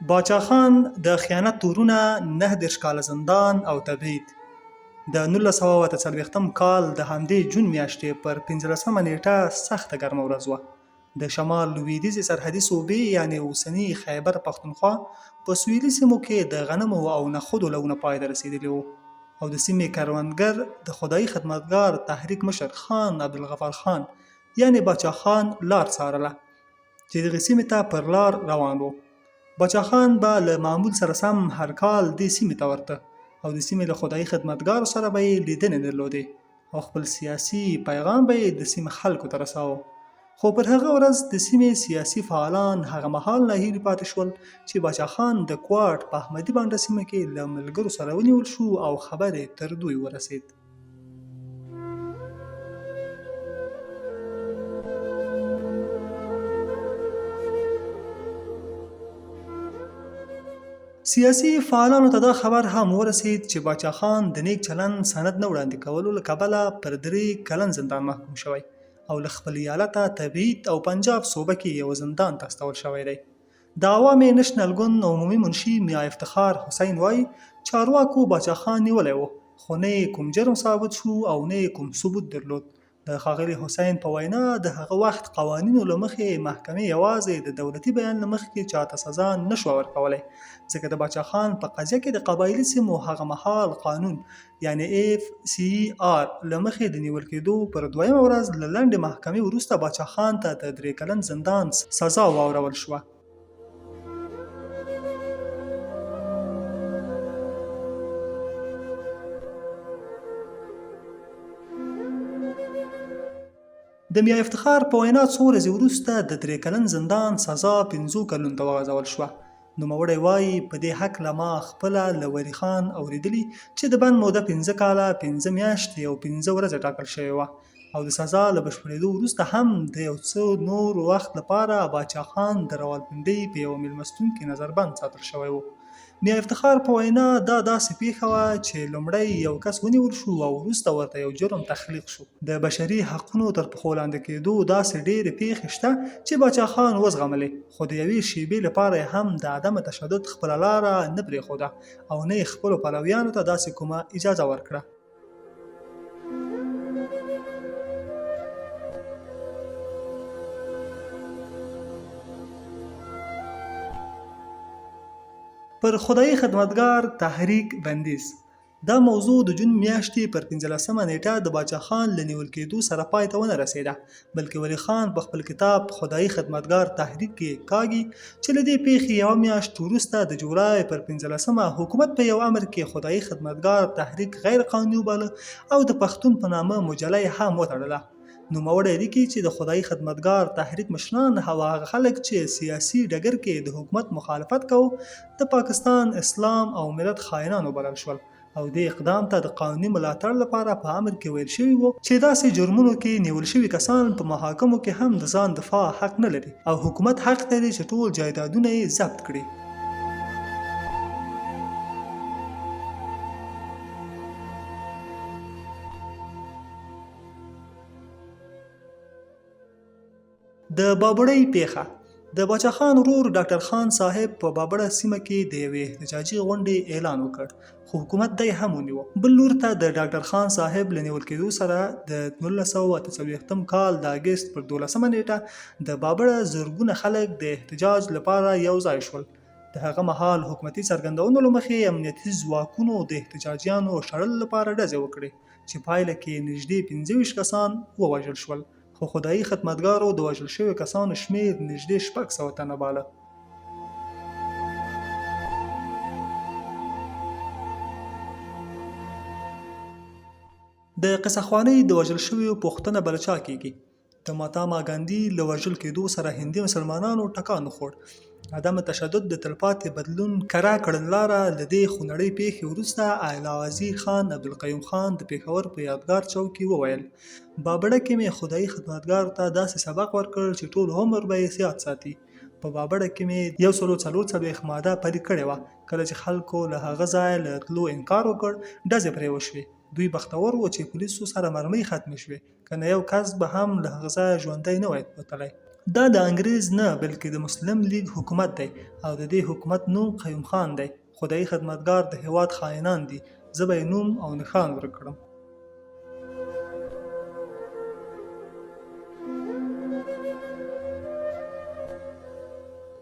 باچا خان د خیانت تورونه 9 کاله زندان او تبعید. د 1940 کال د همدې جون میاشتې پر 15مه نیټه سخته ګرمه ورځ وه. د شمال لویدیځې سرحدي صوبې یعنې اوسني خیبر پښتونخوا په سویلي سیمو کې د غنمو او نخودو لونه پای ته رسېدلي وو، او د سیمې کروندګر د خدایي خدمتګار تحریک مشر خان عبدالغفار خان یعنې باچا خان لار څارله چې دغې سیمې ته پر لار روان وو. باچا خان به له معمول سره سم هر کال دې سیمې ته ورته او د سیمې له خدایي خدمتګارو سره به یې لیدنې درلودې او خپل سیاسي پیغام به یې د سیمې خلکو ته رساوه. خو پر هغه ورځ د سیمې سیاسي فعالان هغه مهال ناهیلي پاتې شول چې باچا خان د کوټ په احمدي بانډه سیمه کې له ملګرو سره ونیول شو او خبر یې تر دوی ورسېد. سیاسي فعالانو ته دا خبر هم ورسېد چې باچا خان د نیک چلند سند نه وړاندې کولو له کبله پر 3 کلن زندان محکوم شوی او له خپل ایالته تبعید او پنجاب صوبه کې یو زندان ته استول شوی دی. د عوامي نشنل ګوند عمومي منشي میا افتخار حسین وایي چارواکو باچا خان نیولی و، خو نه یې کوم جرم ثابت شو او نه یې کوم ثبوت درلود. د ښاغلي حسین په وینا د هغه وخت قوانینو له مخې محکمې یوازې د دولتي بیان له مخې چاته سزا نه شوه ورکولی، ځکه د باچا خان په قضیه کې د قبایلي سیمو هغه مهال قانون یعنې FCR له مخې د نیول کېدو پر 2مه ورځ له لنډې محکمې وروسته باچا خان ته د 3 کلن زندان سزا واورول شوه. د میا افتخار په وینا څو ورځې وروسته د 3 کلن زندان سزا 5 کلونو ته وغځول شوه. نوموړی وایي په دې هکله ما خپله له ولی خان اورېدلي چې د بند موده 15 کاله 15 میاشتې او 15 ورځې ټاکل شوې وه او د سزا له بشپړېدو وروسته هم د یو څه نور وخت لپاره باچا خان د راولپنډۍ په یوه مېلمستون کې نظربند ساتل شوی و. میا افتخار په وینا دا داسې پیښه وه چې لومړی یو کس ونیول شو او وروسته ورته یو جرم تخلیق شو. د بشري حقونو تر پښو لاندې کېدو داسې ډېرې پیښې شته چې باچا خان وزغملې، خو د یوې شېبې لپاره هم د عدم تشدد خپله لاره نه پرېښوده او نه یې خپلو پلویانو ته داسې کومه اجازه ورکړه. پر خدایي خدمتګار تحریک بندیز. دا موضوع د جون میاشتې پر 15مه نیټه د باچا خان له نیول کېدو سره پای ته ونه رسېده، بلکې ولی خان په خپل کتاب خدایي خدمتګار تحریک کې کاږي چې له دې پیښې یوه میاشت وروسته د جولای پر 15مه حکومت په یو امر کې خدایي خدمتګار تحریک غیر قانوني وباله او د پښتون په نامه مجله یې هم وتړله. نوموړی لیکي چې د خدایي خدمتګار تحریک مشران هغه خلک چې سیاسي ډګر کې د حکومت مخالفت کوي د پاکستان اسلام او ملت خائنان وبلل شول او دې اقدام ته د قانوني ملاتړ لپاره په امر کې ویل شوي وو چې داسې جرمونو کې نیول شوي کسان په محاکمو کې هم د ځان دفاع حق نه لري او حکومت حق لري چې ټول جایدادونه یې ضبط کړي. د بابړۍ پیښه. د باچا خان ورور ډاکټر خان صاحب په بابړه سیمه کې د یوې احتجاجي غونډې اعلان وکړ، خو حکومت دی هم ونیوه. بل لور ته د ډاکټر خان صاحب له نیول کېدو سره د 1948 کال د اګست پر 12مه نیټه د بابړه زرګونه خلک د احتجاج لپاره یو ځای شول. د هغه مهال حکومتي څرګندونو له مخې امنیتي ځواکونو د احتجاجیانو شړلو لپاره ډزې وکړې چې پایله کې نږدې 25 کسان ووژل شول، خو خدایي خدمتګارو د وژل شویو کسانو شمېر نږدې 600 تنه باله. د قصهخوانۍ د وژل شویو پوښتنه بله چا کېږي. د مهاتما ګاندي له وژل کېدو سره هندي مسلمانانو ټکان وخوړ. عدم تشدد د تلپاتې بدلون کره کړنلاره له دې خونړۍ پیښې وروسته اعلی وزیر خان عبدالقیوم خان د پېښور په یادګار چوک کې وویل بابړه کې مې خدایي خدمتګارو ته داسې سبق ورکړ چې ټول عمر به یې یاد ساتي. په بابړه کې مې 144 ماده پلي کړې وه. کله چې خلکو له هغه ځایه له تلو انکار وکړ ډزې پرې وشوې. دوی بختور و چې پولیسو سره مرمۍ ختمې شوې، که نه یو کس به هم له هغه ځایه ژوندی نه وای وتلی. دا د انګریز نه بلکې د مسلم لیگ حکومت دی او د دې حکومت نوم قیوم خان دی. خدایي خدمتګار د هیواد خائنان دي. زه به یې نوم او نښان ورکړم.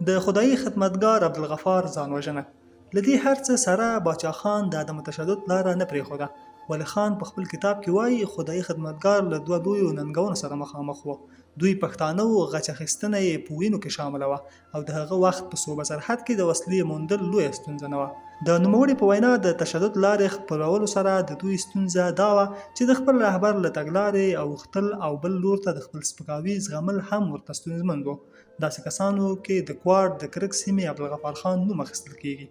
د خدایي خدمتګار عبدالغفار ځان وژنه. له دې هر څه سره باچا خان د عدم تشدد لاره نه پرېښوده. ولی خان په خپل کتاب کې وایي خدایي خدمتګار له دوه لویو ننګونو سره مخامخ و. دوی پښتانه وو، غچ اخیستنه یې په وینو کې شامله وه او د هغه وخت په صوبه سرحد کې د وسلې موندل لویه ستونزه نه وه. د نوموړي په وینا د تشدد لارې خپلولو سره د دوی ستونزه دا وه چې د خپل رهبر له تګلارې اوښتل او بل لور ته د خپل سپکاوي زغمل هم ورته ستونزمن و. داسې کسانو کې د کوار د کرک سیمې عبدالغفار خان نوم اخیستل کېږي.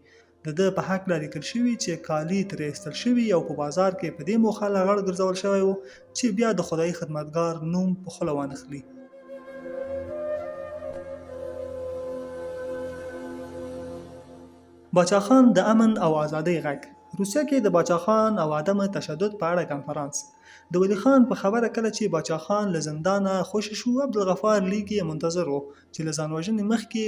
د ده په هکله لیکل شوي چې کالي ترې ایستل شوي او په بازار کې په دې موخه لغړ ګرځول شوی و چې بیا د خدایي خدمتګار نوم په خوله وانخلي. باچا خان د امن او ازادۍ غږ. روسیه کې د باچا خان او عدم تشدد په اړه کنفرانس. د ولی خان په خبره کله چې باچا خان له زندانه خوشی شو، عبدالغفار لیک یې منتظر و چې له ځان وژنې مخکې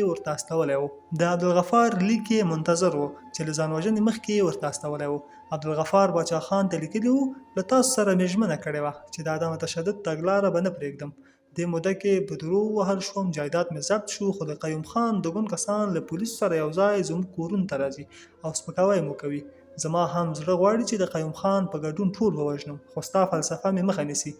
ورته استولی و. عبدالغفار باچا خان ته لیکلي وو له تاسو سره مې ژمنه کړې وه چې د عدم تشدد تګلاره به نه پرېږدم. دې موده کې په درو وهل شوم، جایداد مې ضبط شو، خو د قیوم خان د ګوند کسان له پولیسو سره یو ځای زموږ کورونو ته راځي او سپکاوی مو کوي. زما هم زړه غواړي چې د قیوم خان په ګډون ټول ووژنم، خو ستا فلسفه مې مخه نیسي.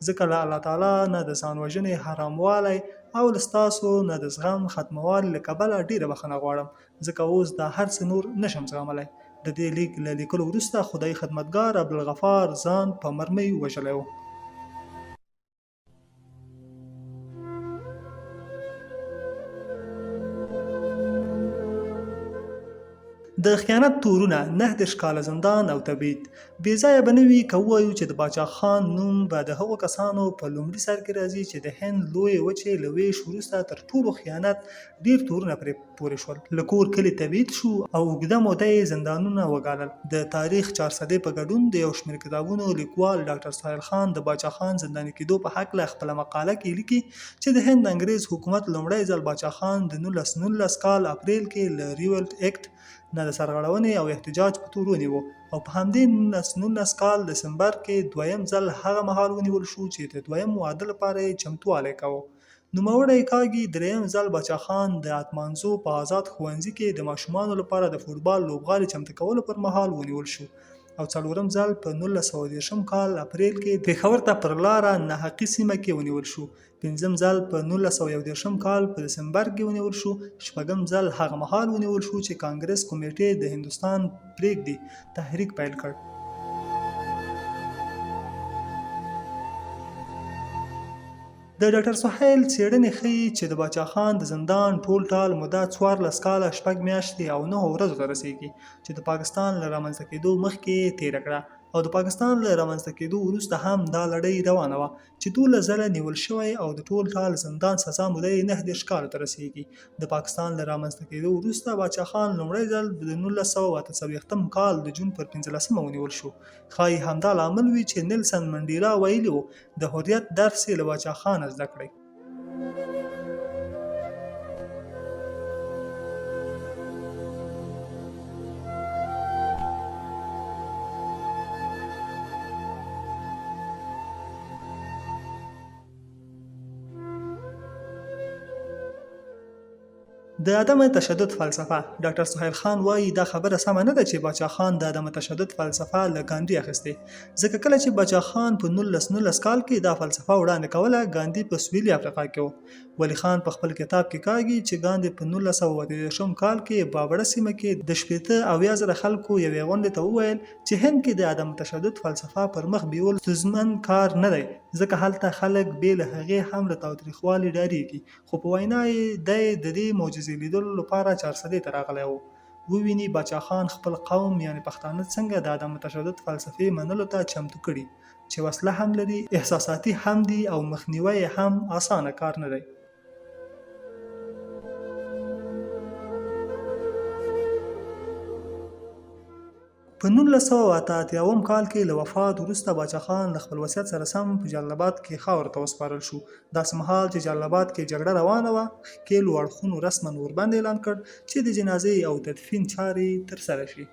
ځکه له الله تعالی نه د ځان وژنې حراموالی او له ستاسو نه د زغم ختموالي له کبله ډېره بخښنه غواړم، ځکه اوس دا هر څه نور نشم زغملی. د دې لیک له لیکلو وروسته خدایي خدمتګار عبدالغفار ځان په مرمۍ وژلی و. د خیانت تورونه، 9 کاله زندان او تبعید. بې ځایه به نه وي که ووایو چې د باچا خان نوم به د هغو کسانو په لومړي سر کې راځي چې د هند لویې وچې له ویش وروسته تر ټولو خیانت ډېر تورونه پرې پورې شول. له کور کلي تبعید شو او اوږده موده یې زندانونه وګالل. د تاریخ 400 په ګډون د یو شمېر کتابونو لیکوال ډاکټر سهیل خان د باچا خان زنداني کېدو په هکله خپله مقاله کې لیکي چې د هند انګریز حکومت لومړی ځل باچا خان د 1919 کال اپریل کې له ریولټ اکټ نه د سرغړونې او احتجاج په تور ونیو او په همدې 1919 کال دسمبر کې دویم ځل هغه مهال ونیول شو چې د دویم واده لپاره یې چمتووالی کاوه. نوموړی کاږي دریم ځل باچا خان د اتمانزو په آزاد ښوونځي کې د ماشومانو لپاره د فوټبال لوبغالي چمتو کولو پر مهال ونیول شو او څلورم ځل په 1930 کال اپریل کې پېښور ته پر لاره ناحقي سیمه کې ونیول شو. پنځم ځل په 1931 کال په دسمبر کې ونیول شو. شپږم ځل هغه مهال ونیول شو چې کانګرس کمیټې د هندوستان پرېږدي تحریک پیل کړ. د ډاکټر سهیل څېړنې ښیي چې د باچا خان د زندان ټول ټال موده 14 کاله 6 میاشتې او 9 ورځو ته رسیږي چې د پاکستان له رامنځته کېدو مخکې تېره کړه او د پاکستان له رامنځته کېدو وروسته هم دا لړۍ روانه وه چې 12 ځله نیول شوی او د ټول ټال زندان سزا موده یې 9 کالو ته رسیږي. د پاکستان له رامنځته کېدو وروسته باچا خان لومړی ځل د 1948 کال د جون پر 15 ونیول شو. ښایي همدا لامل وي چې نیلسن منډیلا ویلي و د حریت درس یې له باچا خان زده کړئ. د عدم تشدد فلسفه. ډاکټر سهیل خان وایي دا خبره سمه نه ده چې باچا خان د عدم تشدد فلسفه له ګاندي اخیستې، ځکه کله چې باچا خان په 1919 کال کې دا فلسفه وړاندې کوله ګاندي په سویلي افریقا کې و. ولی خان په خپل کتاب کې کاږي چې ګاندي په 1930 کال کې بابړه سیمه کې د 80,000 خلکو یوې غونډې ته وویل چې هند کې د عدم تشدد فلسفه پر مخ بیول ستونزمن کار نه دی، ځکه هلته خلک بې له هغې هم له تاوتریخوالي ډارېږي. خو په وینا یې دی د دې معجزې لیدلو لپاره 400 ته راغلی و. وویني باچا خان خپل قوم یعنی پښتانه څنګه د عدم تشدد فلسفې منلو ته چمتو کړي چې وسله هم لري، احساساتي هم دي او مخنیوی هم اسانه کار نه دی. په 1988 کال کې له وفات وروسته باچا خان له خپل وصیت سره سم په جلال آباد کې خاورو ته وسپارل شو. داسې مهال چې جلال آباد کې جګړه روانه وه، ښکېلو اړخونو رسما ورباندې اعلان کړ چې د جنازې او تدفین چارې ترسره شي.